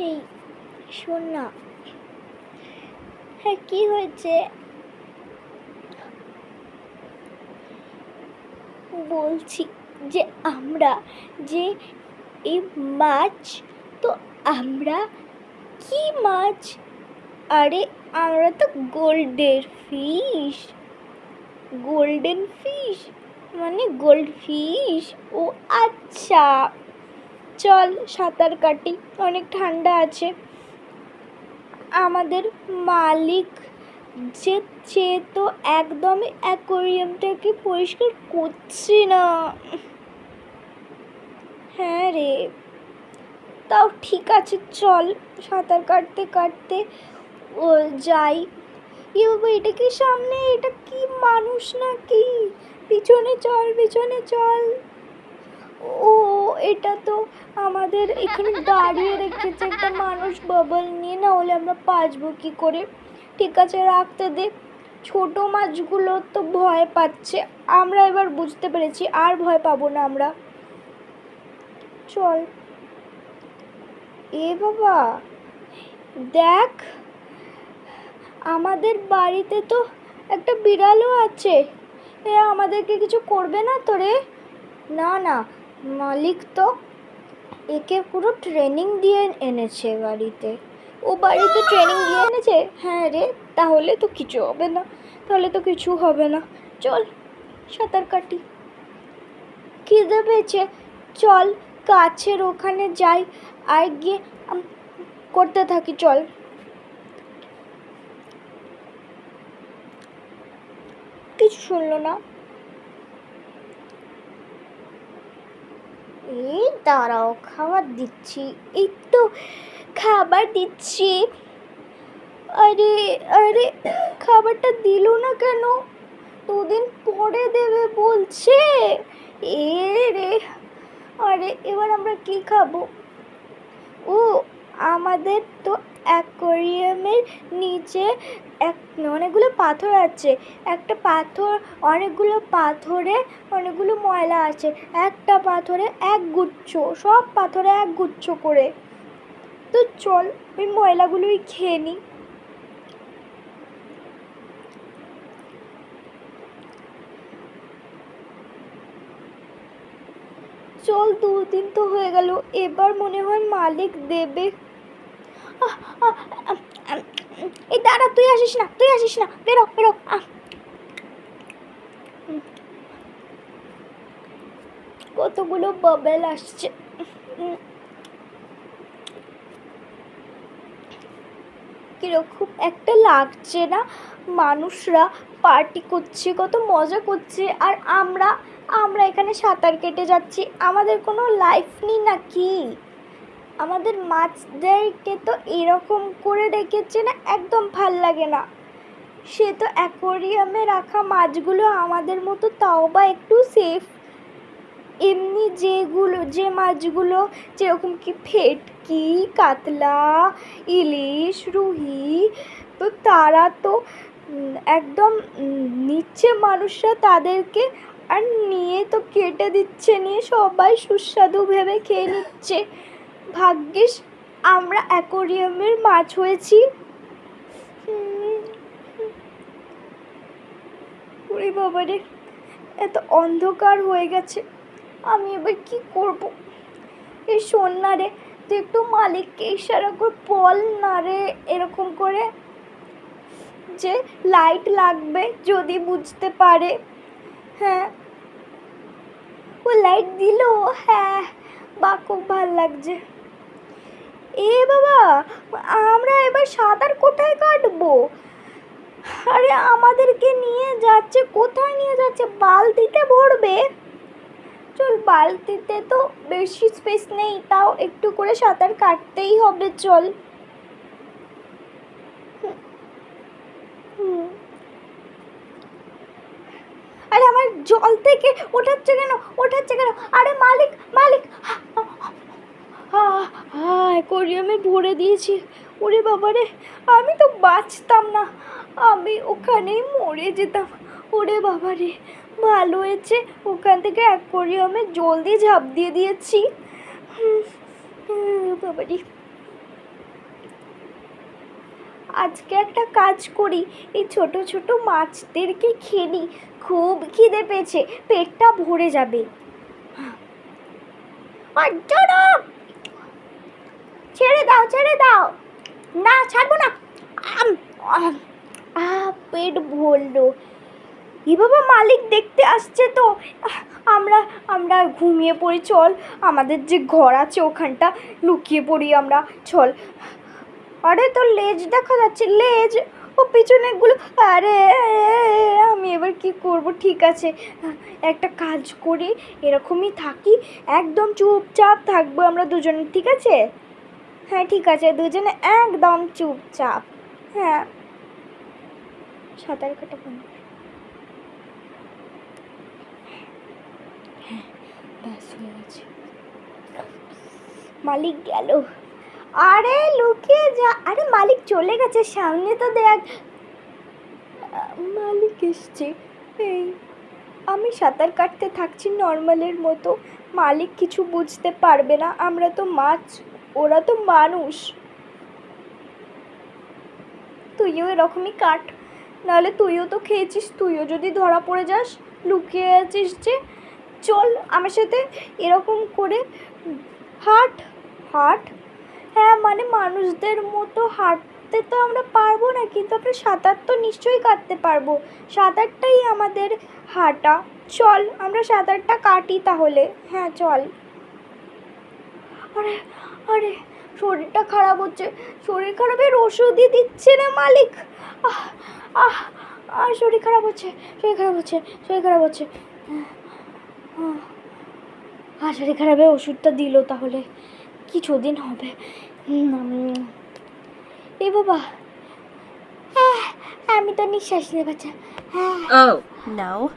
এই শোন না। হ্যাঁ, কি হয়েছে? বলছি যে আমরা যে এই মাছ, তো আমরা কি মাছ? আরে আমরা তো গোল্ডেন ফিশ মানে গোল্ড ফিশ। ও আচ্ছা, চল সাঁতার কাটি, অনেক ঠান্ডা আছে। আমাদের মালিক যে তো একদমই অ্যাকোয়ারিয়ামটাকে পরিষ্কার করছে না। হ্যাঁ রে, তাও ঠিক আছে, চল সাঁতার কাটতে কাটতে ও যাই। এ বাবা, এটা কি সামনে? এটা কি মানুষ নাকি? পিছনে চল, পিছনে চল। ও, এটা তো আমাদের এখানে দাঁড়িয়ে রেখেছে একটা মানুষ বাবল নিয়ে, না হলে আমরা বাঁচবো কি করে? ঠিক আছে, রাখতে দে। ছোট মাছগুলো তো ভয় পাচ্ছে, আমরা এবার বুঝতে পেরেছি আর ভয় পাবো না আমরা। চল। এ বাবা, দেখ, আমাদের বাড়িতে তো একটা বিড়ালও আছে। এ আমাদেরকে কিছু করবে না তো রে? না না, মালিক তো একে পুরো ট্রেনিং দিয়ে এনেছে বাড়িতে। ও বাড়িতে ট্রেনিং দিয়ে এনেছে? হ্যাঁ রে, তাহলে তো কিছু হবে না, তাহলে তো কিছু হবে না। চল সাঁতার কাটি। খিদে পেয়েছে, চল গাছের ওখানে যাই আর গিয়ে করতে থাকি। চল। কিছু শুনলো না। এই দাঁড়াও, খাবার দিচ্ছি, এই তো খাবার দিচ্ছি। আরে আরে, খাবারটা দিল না কেন? দুদিন পরে দেবে বলছে। এ রে, আরে এবার আমরা কি খাবো? ও, আমাদের তো অ্যাকোয়ারিয়ামের নিচে অনেকগুলো পাথর আছে। একটা পাথর, অনেকগুলো পাথরে অনেকগুলো ময়লা আছে। একটা পাথরে এক গুচ্ছ, সব পাথরে এক গুচ্ছ করে। তো চল ওই ময়লাগুলোই খেয়ে নিই। চল, 2 দিন তো হয়ে গেল, এবার মনে হয় মালিক দেবে। এই দাঁড়া, তুই আসিস না, বেরো বেরো। কতগুলো বাবেল আসছে। কিরকম একটা লাগছে না? মানুষরা পার্টি করছে, কত মজা করছে, আর আমরা আমরা এখানে সাঁতার কেটে যাচ্ছি। আমাদের কোনো লাইফ নেই নাকি? আমাদের মাছদেরকে তো এরকম করে রেখেছে না, একদম ভাল লাগে না। সে তো অ্যাকোয়ারিয়ামে রাখা মাছগুলো আমাদের মতো, তাও বা একটু সেফ। এমনি যে মাছগুলো যেরকম কি ভেটকি, কাতলা, ইলিশ, রুহি, তো তারা তো একদম নিচ্ছে মানুষরা তাদেরকে, আর নিয়ে তো কেটে দিচ্ছে, নিয়ে সবাই সুস্বাদু ভেবে খেয়ে নিচ্ছে। ভাগ্যিস আমরা অ্যাকোয়ারিয়ামের মাছ হয়েছি। ওরে বাবারে, এত অন্ধকার হয়ে গেছে, আমি এবার কি করব? এই শোন না রে, তুই একটু মালিককে ইশারা করে বল না রে, এরকম করে যে লাইট লাগবে যদি বুঝতে পারে। হ্যাঁ, ও লাইট দিল। হ্যাঁ, বা খুব ভাল লাগছে। এ বাবা, আমরা এবার সাঁতার কোথায় কাটবো? আরে আমাদেরকে নিয়ে যাচ্ছে, কোথায় নিয়ে যাচ্ছে? বালতিতে ভরবে। চল, বালতিতে তো বেশি স্পেস নেই, তাও একটু করে সাঁতার কাটতেই হবে, চল। আরে আমার জল থেকে ওঠাচ্ছে কেন? আরে মালিক, অ্যাকোয়ারিয়ামে ভরে দিয়েছি। ওরে বাবারে, আমি তো বাঁচতাম না, আমি ওখানেই মরে যেতাম। ওরে বাবারে, ভালো হয়েছে ওখান থেকে অ্যাকোয়ারিয়ামে জলদি ঝাঁপ দিয়ে দিয়েছি। বাবারে, আজকে একটা কাজ করি, এই ছোট ছোট মাছদেরকে খেয়ে নিই, খুব খিদে পেয়েছে, পেটটা ভরে যাবে। অর্জুন, ছেড়ে দাও ছেড়ে দাও। না ছাড়বো না। পেট ভরলো। এ বাবা, মালিক দেখতে আসছে তো। আমরা আমরা ঘুমিয়ে পড়ি, চল। আমাদের যে ঘর আছে ওখানটা লুকিয়ে পড়ি আমরা, চল। আরে তোর লেজ দেখা যাচ্ছে, লেজ, ও পিছনেগুলো। আরে আমি এবার কি করব? ঠিক আছে, একটা কাজ করি, এরকমই থাকি, একদম চুপচাপ থাকবো আমরা দুজনে, ঠিক আছে? হ্যাঁ ঠিক আছে, দুজনে একদম চুপচাপ। হ্যাঁ, সাঁতার কাটা বন্ধ। হ্যাঁ, ব্যাস হয়ে গেছে। মালিক গেল। আরে লুকিয়ে যা। আরে মালিক চলে গেছে, সামনে তো দেখ। মালিক এসছে। এই আমি সাঁতার কাটতে থাকছি নর্মালের মতো, মালিক কিছু বুঝতে পারবে না, আমরা তো মাছ, ওরা তো মানুষ। তুইও এরকমই কাট, নাহলে তুইও তো খেয়েছিস, তুইও যদি ধরা পড়ে যাস, লুকিয়ে আছিস যে। চল আমার সাথে এরকম করে হাঁট হাঁট। হ্যাঁ মানে মানুষদের মতো হাঁটতে তো আমরা পারবো না, কিন্তু আমরা সাঁতার তো নিশ্চয়ই কাটতে পারবো, সাঁতারটাই আমাদের হাঁটা। চল আমরা সাঁতারটা কাটি তাহলে। হ্যাঁ চল। আরে আরে, শরীরটা খারাপ হচ্ছে, শরীর খারাপের ওষুধই দিচ্ছে না মালিক। আহ আহ আহ শরীর খারাপ হচ্ছে, শরীর খারাপ হচ্ছে, শরীর খারাপ হচ্ছে। আর শরীর খারাপের ওষুধটা দিল, তাহলে কিছুদিন হবে। এ বাবা, আমি তো নিঃশ্বাস নিতে পারছি। Oh, no.